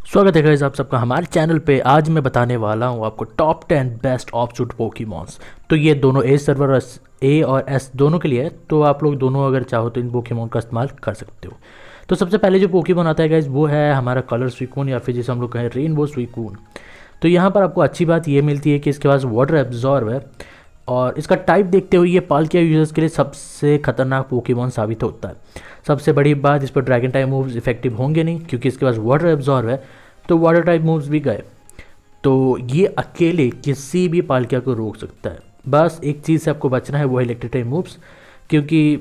स्वागत है गाइस आप सबका हमारे चैनल पे। आज मैं बताने वाला हूँ आपको टॉप 10 बेस्ट ऑफशूट पोकेमॉन्स। तो ये दोनों ए सर्वर और ए और एस दोनों के लिए है, तो आप लोग दोनों अगर चाहो तो इन पोकेमॉन का इस्तेमाल कर सकते हो। तो सबसे पहले जो पोकेमॉन आता है गाइस वो है हमारा कलर सुइकून, या फिर जिसे हम लोग कहें रेनबो सुइकून। तो यहाँ पर आपको अच्छी बात ये मिलती है कि इसके पास वाटर एब्जॉर्ब है, और इसका टाइप देखते हुए ये पालकिया यूजर्स के लिए सबसे खतरनाक पोकेमॉन साबित होता है। सबसे बड़ी बात, इस पर ड्रैगन टाइप मूव्स इफेक्टिव होंगे नहीं क्योंकि इसके पास वाटर एब्जॉर्ब है, तो वाटर टाइप मूव्स भी गए। तो ये अकेले किसी भी पालकिया को रोक सकता है। बस एक चीज़ से आपको बचना है, वो है इलेक्ट्रिक टाइप मूव्स, क्योंकि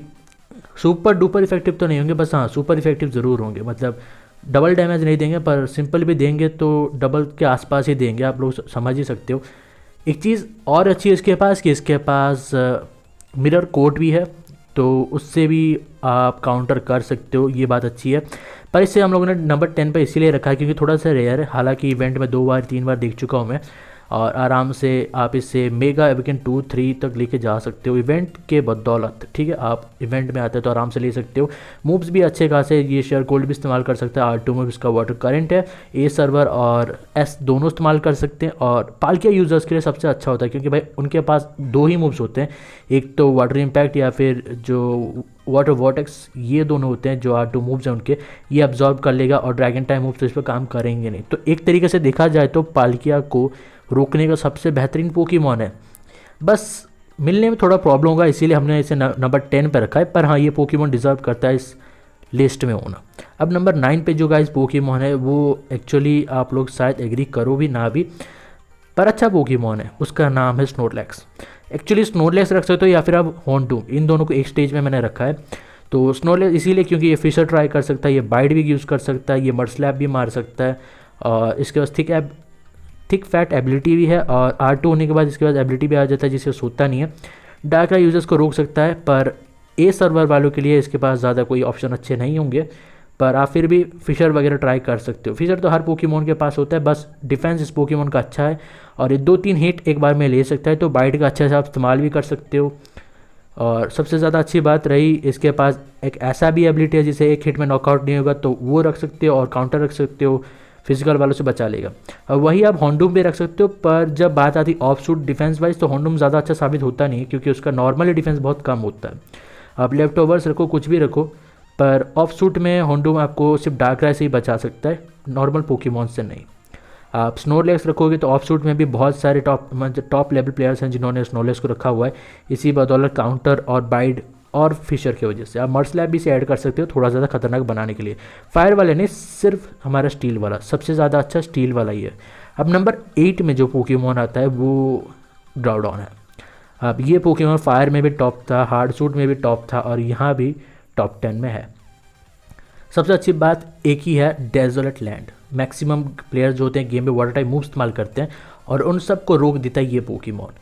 सुपर डुपर इफेक्टिव तो नहीं होंगे, बस हाँ सुपर इफेक्टिव ज़रूर होंगे। मतलब डबल डैमेज नहीं देंगे, पर सिंपल भी देंगे तो डबल के आसपास ही देंगे, आप लोग समझ ही सकते हो। एक चीज़ और अच्छी है इसके पास कि इसके पास मिरर कोट भी है, तो उससे भी आप काउंटर कर सकते हो, ये बात अच्छी है। पर इससे हम लोगों ने नंबर 10 पर इसीलिए रखा है क्योंकि थोड़ा सा रेयर है। हालांकि इवेंट में 2 बार 3 बार देख चुका हूँ मैं, और आराम से आप इससे मेगा एविकन 2-3 तक लेके जा सकते हो इवेंट के बदौलत। ठीक है, आप इवेंट में आते हो तो आराम से ले सकते हो। मूव्स भी अच्छे खासे, ये शेयर कोल्ड भी इस्तेमाल कर सकते हैं। R2 में इसका वाटर करंट है, ए सर्वर और एस दोनों इस्तेमाल कर सकते हैं। और पालकिया यूज़र्स के लिए सबसे अच्छा होता है क्योंकि भाई उनके पास 2 ही मूव्स होते हैं, एक तो वाटर इम्पैक्ट या फिर जो वाटर वॉटेक्स, ये दोनों होते हैं जो R2 मूव्स हैं उनके, ये अब्जॉर्ब कर लेगा, और ड्रैगन टाइम मूव्स तो इस पर काम करेंगे नहीं। तो एक तरीके से देखा जाए तो पालकिया को रोकने का सबसे बेहतरीन पोकेमॉन है। बस मिलने में थोड़ा प्रॉब्लम होगा, इसीलिए हमने इसे नंबर 10 पर रखा है। पर हाँ, ये पोकेमॉन डिज़र्व करता है इस लिस्ट में होना। अब नंबर 9 पे जो गाइस पोकेमॉन है वो एक्चुअली आप लोग शायद एग्री करो भी ना भी, पर अच्छा पोकेमॉन है। उसका नाम है स्नोरलैक्स। एक्चुअली स्नोरलैक्स रख सकते हो या फिर आप होंडू, इन दोनों को एक स्टेज में मैंने रखा है। तो स्नोरलैक्स इसीलिए क्योंकि ये फिशर ट्राई कर सकता है, ये बाइट भी यूज़ कर सकता है, ये मड स्लैप भी मार सकता है, और इसके पास थिक फैट एबिलिटी भी है। और R2 होने के बाद इसके बाद एबिलिटी भी आ जाता है जिससे सोता नहीं है। डार्क राय यूजर्स को रोक सकता है, पर ए सर्वर वालों के लिए इसके पास ज़्यादा कोई ऑप्शन अच्छे नहीं होंगे। पर आप फिर भी फिशर वगैरह ट्राई कर सकते हो। फिशर तो हर पोकेमॉन के पास होता है, बस डिफेंस इस पोकेमॉन का अच्छा है, और ये 2-3 हिट एक बार में ले सकता है, तो बाइट का अच्छे से आप इस्तेमाल भी कर सकते हो। और सबसे ज़्यादा अच्छी बात रही, इसके पास एक ऐसा भी एबिलिटी है जिसे एक हिट में नॉकआउट नहीं होगा, तो वो रख सकते हो, और काउंटर रख सकते हो, फिजिकल वालों से बचा लेगा। और वही आप होंडूम भी रख सकते हो, पर जब बात आती है ऑफ शूट डिफेंस वाइज तो होंडूम ज़्यादा अच्छा साबित होता नहीं है क्योंकि उसका नॉर्मली डिफेंस बहुत कम होता है। आप लेफ्ट ओवर्स रखो, कुछ भी रखो, पर ऑफ शूट में होंडूम आपको सिर्फ डार्क राय से ही बचा सकता है, नॉर्मल पोकेमॉन से नहीं। आप स्नोरलैक्स रखोगे तो ऑफ शूट में भी बहुत सारे टॉप लेवल प्लेयर्स हैं जिन्होंने स्नोरलैक्स को रखा हुआ है, इसी बदौलत काउंटर और बाइड और फिशर की वजह से। आप मड स्लैप भी से ऐड कर सकते हो थोड़ा ज़्यादा खतरनाक बनाने के लिए। फायर वाले नहीं, सिर्फ हमारा स्टील वाला सबसे ज़्यादा अच्छा स्टील वाला ही है। अब नंबर 8 में जो पोकेमॉन आता है वो ड्राउडॉन है। अब ये पोकेमॉन फायर में भी टॉप था, हार्ड सूट में भी टॉप था, और यहाँ भी टॉप 10 में है। सबसे अच्छी बात एक ही है, डेजर्ट लैंड। मैक्सिमम प्लेयर्स जो होते हैं गेम में वाटर टाइप मूव इस्तेमाल करते हैं, और उन सबको रोक देता है ये पोकेमॉन।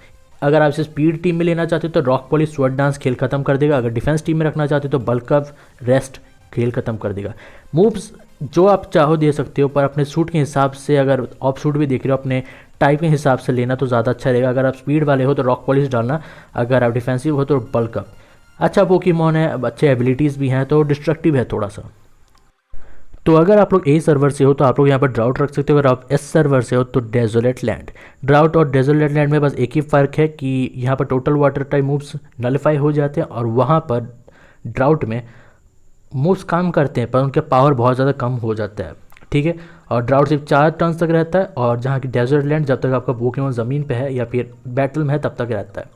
अगर आप इसे स्पीड टीम में लेना चाहते हो तो रॉक पॉलिश स्वर्ड डांस खेल खत्म कर देगा। अगर डिफेंस टीम में रखना चाहते हो तो बल्क अप रेस्ट खेल खत्म कर देगा। मूव्स जो आप चाहो दे सकते हो, पर अपने सूट के हिसाब से, अगर ऑफ सूट भी देख रहे हो अपने टाइप के हिसाब से लेना तो ज़्यादा अच्छा रहेगा। अगर आप स्पीड वाले हो तो रॉक पॉलिश डालना, अगर आप डिफेंसिव हो तो बल्क अप। अच्छा पोकेमॉन है, अच्छे एबिलिटीज़ भी हैं, तो डिस्ट्रक्टिव है थोड़ा सा। तो अगर आप लोग ए सर्वर से हो तो आप लोग यहाँ पर ड्राउट रख सकते हो। अगर आप एस सर्वर से हो तो डेजोलेट लैंड। ड्राउट और डेजोलेट लैंड में बस एक ही फ़र्क है कि यहाँ पर total water type moves nullify हो जाते हैं, और वहाँ पर ड्राउट में मूव्स काम करते हैं पर उनके पावर बहुत ज़्यादा कम हो जाता है। ठीक है, और ड्राउट सिर्फ 4 टर्न्स तक रहता है, और जहाँ की डेजर्ट लैंड जब तक आपका पोकेमॉन ज़मीन पे है या फिर बैटल में है तब तक रहता है।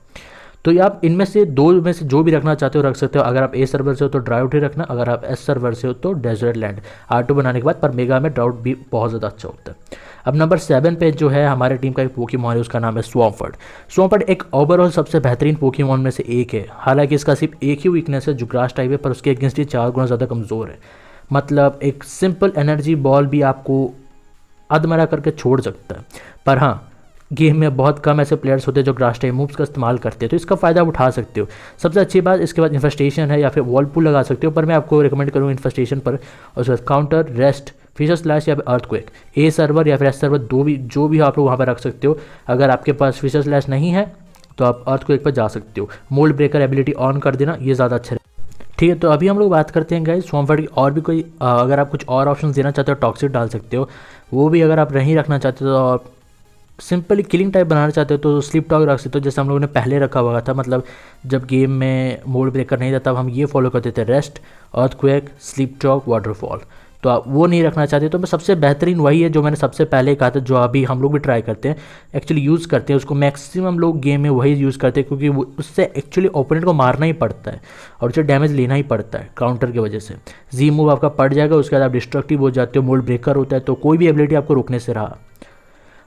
तो ये आप इनमें से 2 में से जो भी रखना चाहते हो रख सकते हो। अगर आप ए सर्वर से हो तो ड्राउट ही रखना, अगर आप एस सर्वर से हो तो डेजर्ट लैंड। R2 बनाने के बाद, पर मेगा में ड्राउट भी बहुत ज़्यादा अच्छा होता है। अब नंबर 7 पे जो है हमारे टीम का एक पोकेमॉन है, उसका नाम है स्वॉम्पर्ड। स्वॉम्पर्ड एक ओवरऑल सबसे बेहतरीन पोकेमॉन में से एक है। हालांकि इसका सिर्फ एक ही वीकनेस है जो ग्रास टाइप है, पर उसके अगेंस्ट ये 4 गुना ज़्यादा कमज़ोर है। मतलब एक सिंपल एनर्जी बॉल भी आपको अधमरा करके छोड़ सकता है। पर हाँ, गेम में बहुत कम ऐसे प्लेयर्स होते हैं जो ग्रास टाइप मूव्स का इस्तेमाल करते हैं, तो इसका फ़ायदा आप उठा सकते हो। सबसे अच्छी बात इसके बाद इन्फेस्टेशन है या फिर वॉल पूल लगा सकते हो, पर मैं आपको रिकमेंड करूँगा इन्फेस्टेशन पर। और उसके बाद काउंटर, रेस्ट, फिशर स्लैश या फिर अर्थक्वेक। ए सर्वर या फिर एस सर्वर जो भी आप लोग वहाँ पर रख सकते हो। अगर आपके पास फिशर स्लैश नहीं है तो आप अर्थक्वेक पर जा सकते हो। मोल्ड ब्रेकर एबिलिटी ऑन कर देना, ये ज़्यादा अच्छा है। ठीक है, तो अभी हम लोग बात करते हैं गाइस स्वॉर्म की। और भी कोई अगर आप कुछ और ऑप्शन देना चाहते हो टॉक्सिक डाल सकते हो, वो भी अगर आप नहीं रखना चाहते हो और सिंपली किलिंग टाइप बनाना चाहते हो तो स्लीप टॉक रख सकते हो, जैसे हम लोगों ने पहले रखा हुआ था। मतलब जब गेम में मोड ब्रेकर नहीं था तब हम ये फॉलो करते थे, rest, earthquake, sleep talk, waterfall. तो आप वो नहीं रखना चाहते तो सबसे बेहतरीन वही है जो मैंने सबसे पहले कहा था, जो अभी हम लोग भी ट्राई करते हैं, एक्चुअली यूज़ करते हैं उसको। मैक्सिमम लोग गेम में वही यूज़ करते हैं क्योंकि उससे एक्चुअली ओपोनेंट को मारना ही पड़ता है और उसे डैमेज लेना ही पड़ता है काउंटर की वजह से। जी मूव आपका पड़ जाएगा, उसके बाद आप डिस्ट्रक्टिव हो जाते हो, मोड ब्रेकर होता है, तो कोई भी एबिलिटी आपको रोकने से रहा।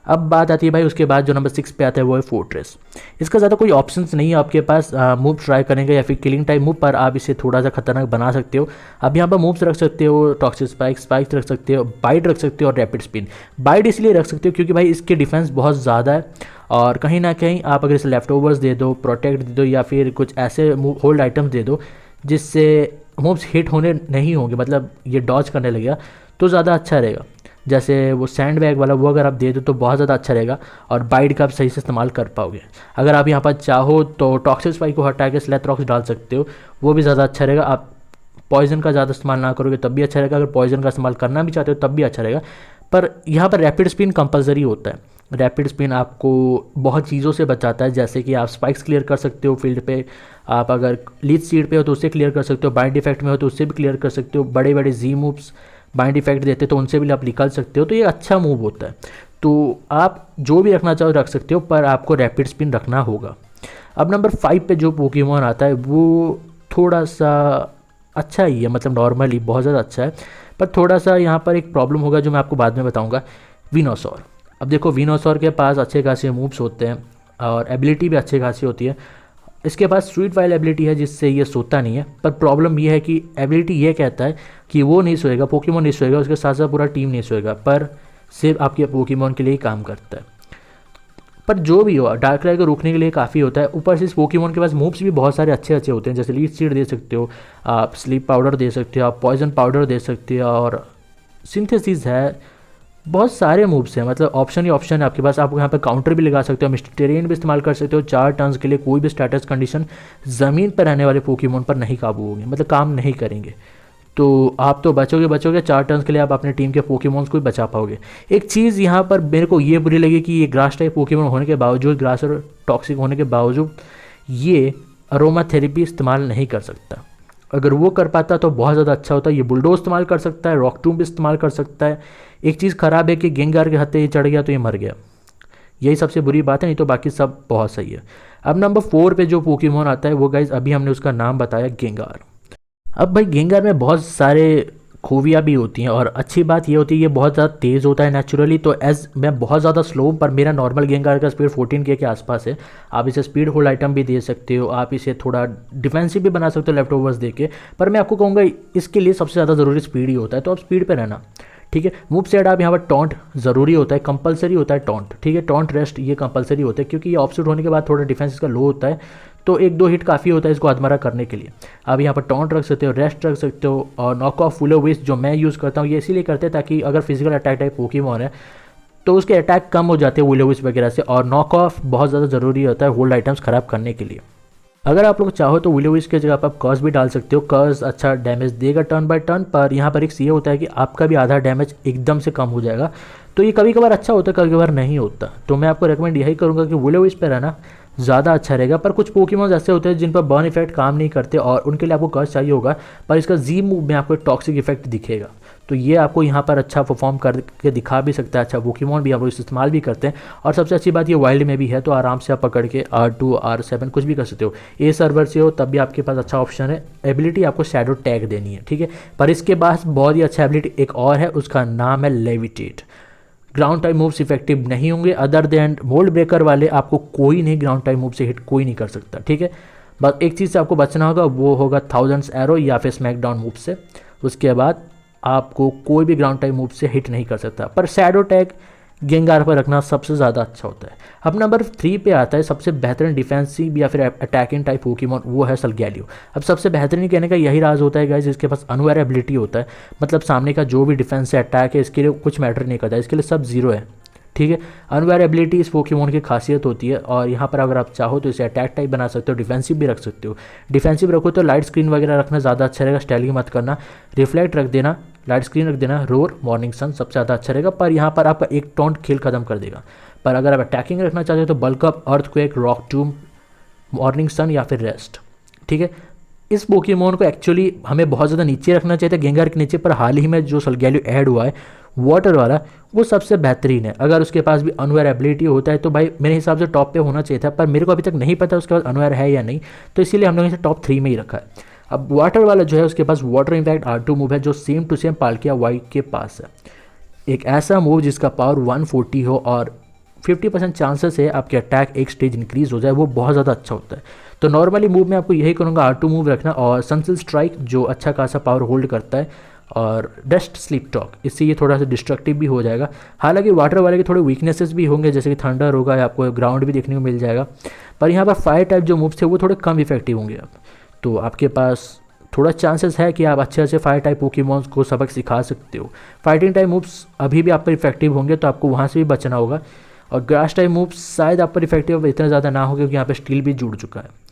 अब बात आती है भाई उसके बाद जो नंबर 6 पे आता है वो है फोर्ट्रेस। इसका ज़्यादा कोई ऑप्शंस नहीं है आपके पास। मूव ट्राई करेंगे या फिर किलिंग टाइप मूव पर आप इसे थोड़ा सा खतरनाक बना सकते हो। अब यहाँ पर मूव्स रख सकते हो, टॉक्सिक स्पाइक्स रख सकते हो, बाइट रख सकते हो और रैपिड स्पिन। बाइट इसलिए रख सकते हो क्योंकि भाई इसके डिफेंस बहुत ज़्यादा है और कहीं ना कहीं आप अगर इसे लेफ्ट ओवर्स दे दो, प्रोटेक्ट दे दो या फिर कुछ ऐसे होल्ड आइटम्स दे दो जिससे मूव्स हिट होने नहीं होंगे, मतलब ये डॉज करने लगेगा, तो ज़्यादा अच्छा रहेगा। जैसे वो सैंड बैग वाला वो अगर आप दे दो तो बहुत ज़्यादा अच्छा रहेगा और बाइट का आप सही से इस्तेमाल कर पाओगे। अगर आप यहाँ पर चाहो तो टॉक्सिक स्पाइक को हटा के स्लेथरॉक्स डाल सकते हो, वो भी ज़्यादा अच्छा रहेगा। आप पॉइजन का ज़्यादा इस्तेमाल ना करोगे तब भी अच्छा रहेगा, अगर पॉइजन का इस्तेमाल करना भी चाहते हो तब भी अच्छा रहेगा। पर यहाँ पर रैपिड स्पिन कंपलसरी होता है। रैपिड स्पिन आपको बहुत चीज़ों से बचाता है, जैसे कि आप स्पाइक्स क्लियर कर सकते हो फील्ड पे, आप अगर लीड सीड पे हो तो उससे क्लियर कर सकते हो, बाइंड इफेक्ट में हो तो उससे भी क्लियर कर सकते हो, बड़े बड़े जी मूव्स बाइंड इफेक्ट देते तो उनसे भी आप निकल सकते हो, तो ये अच्छा मूव होता है। तो आप जो भी रखना चाहो रख सकते हो, पर आपको रैपिड स्पिन रखना होगा। अब नंबर 5 पे जो पोकेमॉन आता है वो थोड़ा सा अच्छा ही है, मतलब नॉर्मली बहुत ज़्यादा अच्छा है, पर थोड़ा सा यहाँ पर एक प्रॉब्लम होगा जो मैं आपको बाद में बताऊँगा। विनोसॉर। अब देखो विनोसॉर के पास अच्छे खासे मूव्स होते हैं और एबिलिटी भी अच्छी खासी होती है। इसके पास स्वीट वाइल एबिलिटी है जिससे ये सोता नहीं है, पर प्रॉब्लम ये है कि एबिलिटी ये कहता है कि वो नहीं सोएगा, पोकेमॉन नहीं सोएगा, उसके साथ साथ पूरा टीम नहीं सोएगा, पर सिर्फ आपके पोकेमॉन के लिए ही काम करता है। पर जो भी हो डार्कराई को रोकने के लिए काफ़ी होता है। ऊपर से इस पोकेमॉन के पास मूव्स भी बहुत सारे अच्छे अच्छे होते हैं, जैसे लीड सीड दे सकते हो आप, स्लीप पाउडर दे सकते हो आप, पॉइजन पाउडर दे सकते हो और सिंथेसिस है, बहुत सारे मूव्स हैं, मतलब ऑप्शन ही ऑप्शन है आपके पास। आप यहाँ पर काउंटर भी लगा सकते हो, मिस्टेरियन भी इस्तेमाल कर सकते हो। 4 टर्न्स के लिए कोई भी स्टेटस कंडीशन ज़मीन पर रहने वाले पोकेमॉन पर नहीं काबू होंगे, मतलब काम नहीं करेंगे। तो आप तो बचोगे 4 टर्न्स के लिए आप अपने टीम के पोकेमॉन्स को भी बचा पाओगे। एक चीज़ यहाँ पर मेरे को ये बुरी लगी कि ये ग्रास टाइप पोकेमॉन होने के बावजूद, ग्रास और टॉक्सिक होने के बावजूद ये अरोमा थेरेपी इस्तेमाल नहीं कर सकता। अगर वो कर पाता तो बहुत ज़्यादा अच्छा होता है। ये बुलडोज इस्तेमाल कर सकता है, रॉक टूम भी इस्तेमाल कर सकता है। एक चीज़ ख़राब है कि गेंगार के हत्थे ये चढ़ गया तो ये मर गया, यही सबसे बुरी बात है, नहीं तो बाकी सब बहुत सही है। अब नंबर 4 पे जो पोकेमॉन आता है वो गाइज अभी हमने उसका नाम बताया गेंगार। अब भाई गेंगार में बहुत सारे खूबियाँ भी होती हैं और अच्छी बात ये होती है ये बहुत ज़्यादा तेज़ होता है नेचुरली। तो एज मैं बहुत ज़्यादा स्लो हूँ, पर मेरा नॉर्मल गेंगार का स्पीड 14K के आसपास है। आप इसे स्पीड होल्ड आइटम भी दे सकते हो, आप इसे थोड़ा डिफेंसिव भी बना सकते हो लेफ्ट ओवर्स दे के, पर मैं आपको कहूँगा इसके लिए सबसे ज़्यादा ज़रूरी स्पीड ही होता है, तो आप स्पीड पर रहना। ठीक है, मूव सेट आप यहाँ पर टॉन्ट ज़रूरी होता है, कंपलसरी होता है टॉन्ट। ठीक है, टॉन्ट रेस्ट ये कंपलसरी होता है क्योंकि ये ऑफसेट होने के बाद थोड़ा डिफेंस इसका लो होता है, तो 1-2 हिट काफ़ी होता है इसको अधमरा करने के लिए। आप यहाँ पर टॉन्ट रख सकते हो, रेस्ट रख सकते हो और नॉक ऑफ फुल विश जो मैं यूज़ करता हूँ ये इसीलिए करते हैं ताकि अगर फिजिकल अटैक टाइप पोकेमॉन है तो उसके अटैक कम हो जाते हैं वुल विश वगैरह से, और नॉक ऑफ बहुत ज़्यादा ज़रूरी होता है होल्ड आइटम्स ख़राब करने के लिए। अगर आप लोग चाहो तो विल विश के जगह आप कर्स भी डाल सकते हो, कर्स अच्छा डैमेज देगा टर्न बाय टर्न, पर यहाँ पर एक ये होता है कि आपका भी आधा डैमेज एकदम से कम हो जाएगा, तो ये कभी कभार अच्छा होता है कभी कभार नहीं होता। तो मैं आपको रेकमेंड यही करूँगा कि विल विश पे रहना ज़्यादा अच्छा रहेगा। पर कुछ पोकेमॉन्स ऐसे होते हैं जिन पर बर्न इफेक्ट काम नहीं करते और उनके लिए आपको कर्स चाहिए होगा, पर इसका जी मूव में आपको टॉक्सिक इफेक्ट दिखेगा, तो ये आपको यहाँ पर अच्छा परफॉर्म करके दिखा भी सकता है। अच्छा पोकेमॉन भी आप लोग इस्तेमाल भी करते हैं और सबसे अच्छी बात ये वाइल्ड में भी है, तो आराम से आप पकड़ के R2 R7 कुछ भी कर सकते हो। ए सर्वर से हो तब भी आपके पास अच्छा ऑप्शन है। एबिलिटी आपको शैडो टैग देनी है, ठीक है। पर इसके पास बहुत ही अच्छा एबिलिटी एक और है, उसका नाम है levitate. Ground type moves effective नहीं होंगे, अदर देन मोल्ड ब्रेकर वाले आपको कोई नहीं ग्राउंड टाइप मूव से हिट कोई नहीं कर सकता, ठीक है। बस एक चीज़ से आपको बचना होगा, वो होगा थाउजेंड्स एरो या फिर स्मैकडाउन मूव से। उसके बाद आपको कोई भी ग्राउंड टाइप मूव से हिट नहीं कर सकता, पर शैडो टैग गेंगार पर रखना सबसे ज़्यादा अच्छा होता है। अब नंबर 3 पे आता है सबसे बेहतरीन डिफेंसिव या फिर अटैकिंग टाइप पोकेमॉन, वो है सलगैलियो। अब सबसे बेहतरीन कहने का यही राज होता है गाइस, जिसके पास अनवेयर एबिलिटी होता है, मतलब सामने का जो भी डिफेंस है अटैक है इसके लिए कुछ मैटर नहीं करता, इसके लिए सब जीरो है, ठीक है। अनवेयर एबिलिटी इस पोकेमॉन की खासियत होती है, और यहाँ पर अगर आप चाहो तो इसे अटैक टाइप बना सकते हो, डिफेंसिव भी रख सकते हो। डिफेंसिव रखो तो लाइट स्क्रीन वगैरह रखना ज़्यादा अच्छा रहेगा, स्टाइलिंग मत करना। रिफ्लेक्ट रख देना, लाइट स्क्रीन रख देना, रोर, मॉर्निंग सन सबसे ज़्यादा अच्छा रहेगा, पर यहाँ पर आपका एक टॉन्ट खेल खत्म कर देगा। पर अगर आप अटैकिंग रखना चाहते हो तो bulk up, earthquake, rock tomb, morning sun या फिर रेस्ट, ठीक है। इस पोकेमॉन को एक्चुअली हमें बहुत ज़्यादा नीचे रखना चाहिए था, गेंगार के नीचे, पर हाल ही में जो सलगैलियो ऐड हुआ है वाटर वाला, वो सबसे बेहतरीन है। अगर उसके पास भी अनवेयर एबिलिटी होता है तो भाई मेरे हिसाब से टॉप पे होना चाहिए था, पर मेरे को अभी तक नहीं पता उसके पास अनवेयर है या नहीं, तो इसीलिए हम लोगों ने इसे टॉप 3 में ही रखा है। अब वाटर वाला जो है उसके पास वाटर इम्पैक्ट R2 मूव है, जो सेम टू सेम पाल्किया वाई के पास है। एक ऐसा मूव जिसका पावर 140 हो और 50% चांसेस है आपके अटैक एक स्टेज इंक्रीज हो जाए, वो बहुत ज़्यादा अच्छा होता है। तो नॉर्मली मूव में आपको यही करूँगा, R2 मूव रखना, और सनसेल स्ट्राइक जो अच्छा खासा पावर होल्ड करता है, और डस्ट स्लीप टॉक, इससे ये थोड़ा सा डिस्ट्रक्टिव भी हो जाएगा। हालांकि वाटर वाले के थोड़े वीकनेसेस भी होंगे, जैसे कि थंडर होगा या आपको ग्राउंड भी देखने को मिल जाएगा, पर यहाँ पर फायर टाइप जो मूव्स थे वो थोड़े कम इफेक्टिव होंगे। आप तो आपके पास थोड़ा चांसेस है कि आप अच्छे से फायर टाइप पोकेमॉन्स को सबक सिखा सकते हो। फाइटिंग टाइप मूव्स अभी भी आप पर इफेक्टिव होंगे, तो आपको वहाँ से भी बचना होगा, और ग्रास टाइप मूव्स शायद आप पर इफेक्टिव इतना ज़्यादा ना हो, क्योंकि यहाँ पर स्टील भी जुड़ चुका है।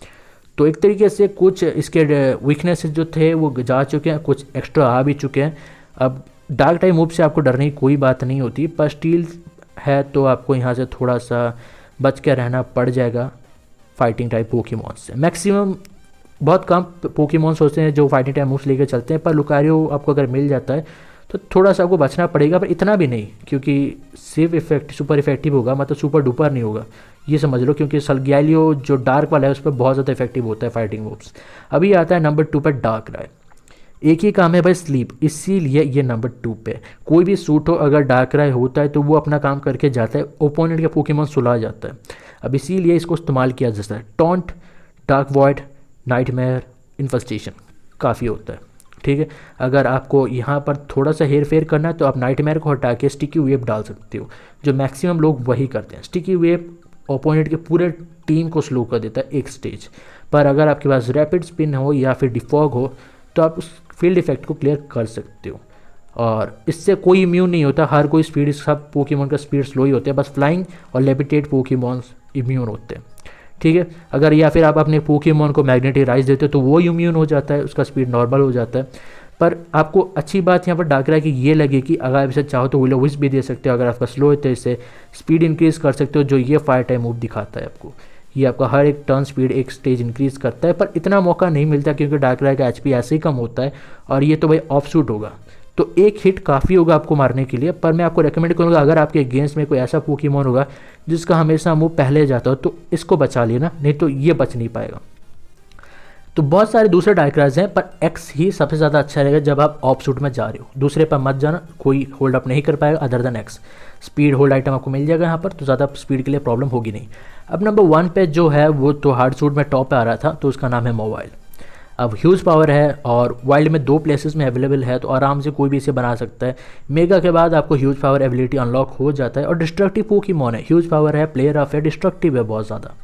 तो एक तरीके से कुछ इसके वीकनेसेस जो थे वो जा चुके हैं, कुछ एक्स्ट्रा आ भी चुके हैं। अब डार्क टाइप मूव से आपको डरने की कोई बात नहीं होती, पर स्टील है तो आपको यहाँ से थोड़ा सा बच के रहना पड़ जाएगा फाइटिंग टाइप पोकेमॉन से। मैक्सिमम बहुत कम पोकेमॉन्स होते हैं जो फाइटिंग टाइप मूव्स लेकर चलते हैं, पर लुकारियो आपको अगर मिल जाता है तो थोड़ा सा आपको बचना पड़ेगा, पर इतना भी नहीं, क्योंकि सिर्फ इफेक्ट सुपर इफेक्टिव होगा, मतलब सुपर डुपर नहीं होगा, ये समझ लो। क्योंकि सलगैलियो जो डार्क वाला है उस पर बहुत ज़्यादा इफेक्टिव होता है फाइटिंग मूव्स। अभी आता है नंबर 2 पर डार्क राय। एक ही काम है भाई, स्लीप, इसीलिए ये नंबर 2 पे। कोई भी सूट हो अगर डार्क राय होता है तो वो अपना काम करके जाता है, ओपोनेंट का पोकेमॉन सुला जाता है। अब इसीलिए इसको इस्तेमाल किया जाता है। Taunt, dark void, nightmare, infestation काफ़ी होता है, ठीक है। अगर आपको यहाँ पर थोड़ा सा हेर फेर करना है तो आप नाइटमेयर को हटा के स्टिकी वेव डाल सकते हो, जो मैक्सिमम लोग वही करते हैं। स्टिकी वेव ओपोनेंट के पूरे टीम को स्लो कर देता है एक स्टेज पर। अगर आपके पास रैपिड स्पिन हो या फिर डिफॉग हो तो आप उस फील्ड इफेक्ट को क्लियर कर सकते हो, और इससे कोई इम्यून नहीं होता। हर कोई स्पीड, सब पोकेमॉन का स्पीड स्लो ही होते हैं, बस फ्लाइंग और लेविटेट पोकेमॉन्स इम्यून होते हैं, ठीक है। अगर या फिर आप अपने पोकेमॉन को मैग्नेटाइज देते हो तो वो इम्यून हो जाता है, उसका स्पीड नॉर्मल हो जाता है। पर आपको अच्छी बात यहाँ पर डार्क राय की ये लगे कि अगर आप इसे चाहो तो विलो विश भी दे सकते हो, अगर आपका स्लो है तो इसे स्पीड इंक्रीज़ कर सकते हो, जो ये फायर टाइम मूव दिखाता है आपको। ये आपका हर एक टर्न स्पीड एक स्टेज इंक्रीज़ करता है, पर इतना मौका नहीं मिलता क्योंकि डार्क राय का HP ऐसे ही कम होता है, और ये तो भाई ऑफ शूट होगा, तो एक हिट काफ़ी होगा आपको मारने के लिए। पर मैं आपको रेकमेंड करूँगा, अगर आपके गेम्स में कोई ऐसा पोकेमॉन होगा जिसका हमेशा मूव पहले जाता हो तो इसको बचा लेना, नहीं तो ये बच नहीं पाएगा। तो बहुत सारे दूसरे डार्कराइज हैं, पर एक्स ही सबसे ज़्यादा अच्छा रहेगा जब आप ऑफ शूट में जा रहे हो। दूसरे पर मत जाना, कोई होल्ड अप नहीं कर पाएगा other than x. Speed hold item आपको मिल जाएगा यहाँ पर, तो ज़्यादा स्पीड के लिए प्रॉब्लम होगी नहीं। अब नंबर 1 पे जो है वो तो हार्ड शूट में टॉप पे आ रहा था, तो उसका नाम है मोबाइल। अब ह्यूज पावर है और वाइल्ड में 2 प्लेसेस में अवेलेबल है, तो आराम से कोई भी इसे बना सकता है। मेगा के बाद आपको ह्यूज पावर एबिलिटी अनलॉक हो जाता है, और डिस्ट्रक्टिव पोकेमॉन है, ह्यूज पावर है, प्लेयर ऑफ है, डिस्ट्रक्टिव है बहुत ज़्यादा।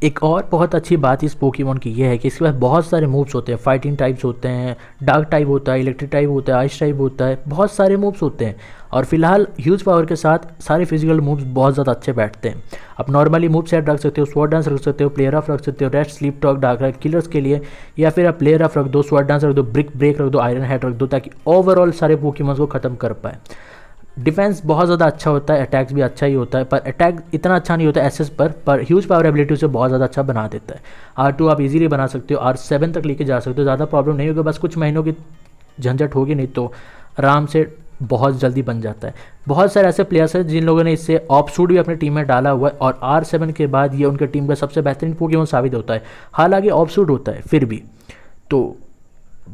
एक और बहुत अच्छी बात इस पोकेमॉन की ये है कि इसके पास बहुत सारे मूव्स होते हैं। फाइटिंग टाइप्स होते हैं, डार्क टाइप होता है, इलेक्ट्रिक टाइप होता है, आइस टाइप होता है, बहुत सारे मूव्स होते हैं। और फिलहाल ह्यूज पावर के साथ सारे फिजिकल मूव्स बहुत ज़्यादा अच्छे बैठते हैं। आप नॉर्मली मूव सेट रख सकते हो, स्वॉर्ड डांस रख सकते हो, प्लेयर ऑफ रख सकते हो, रेस्ट स्लीप टॉक डार्क राय किलर्स के लिए, या फिर आप प्लेयर ऑफ रख दो, स्वॉर्ड डांस रख दो, ब्रिक ब्रेक रख दो, आयरन हेड रख दो, ताकि ओवरऑल सारे पोकेमॉन्स को ख़त्म कर पाए। डिफेंस बहुत ज़्यादा अच्छा होता है, अटैक्स भी अच्छा ही होता है, पर अटैक इतना अच्छा नहीं होता एसएस पर ह्यूज पावर एबिलिटी उसे बहुत ज़्यादा अच्छा बना देता है। R2 आप इजीली बना सकते हो, R7 तक लेके जा सकते हो, ज़्यादा प्रॉब्लम नहीं होगी, बस कुछ महीनों की झंझट होगी, नहीं तो आराम से बहुत जल्दी बन जाता है। बहुत सारे ऐसे प्लेयर्स हैं जिन लोगों ने इससे ऑफ शूट भी अपनी टीम में डाला हुआ है, और R7 के बाद ये उनके टीम का सबसे बेहतरीन पोकेमॉन साबित होता है। हालांकि ऑफ शूट होता है फिर भी तो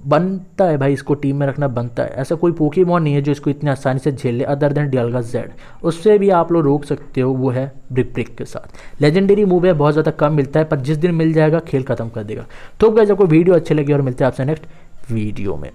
बनता है भाई, इसको टीम में रखना बनता है। ऐसा कोई पोकेमॉन नहीं है जो इसको इतनी आसानी से झेल ले अदर देन डियाल्गा जेड। उससे भी आप लोग रोक सकते हो, वो है ब्रिक ब्रिक के साथ। लेजेंडरी मूव है, बहुत ज़्यादा कम मिलता है, पर जिस दिन मिल जाएगा खेल खत्म कर देगा। तो गाइस, आपको वीडियो अच्छी लगी और मिलते हैं आपसे नेक्स्ट वीडियो में।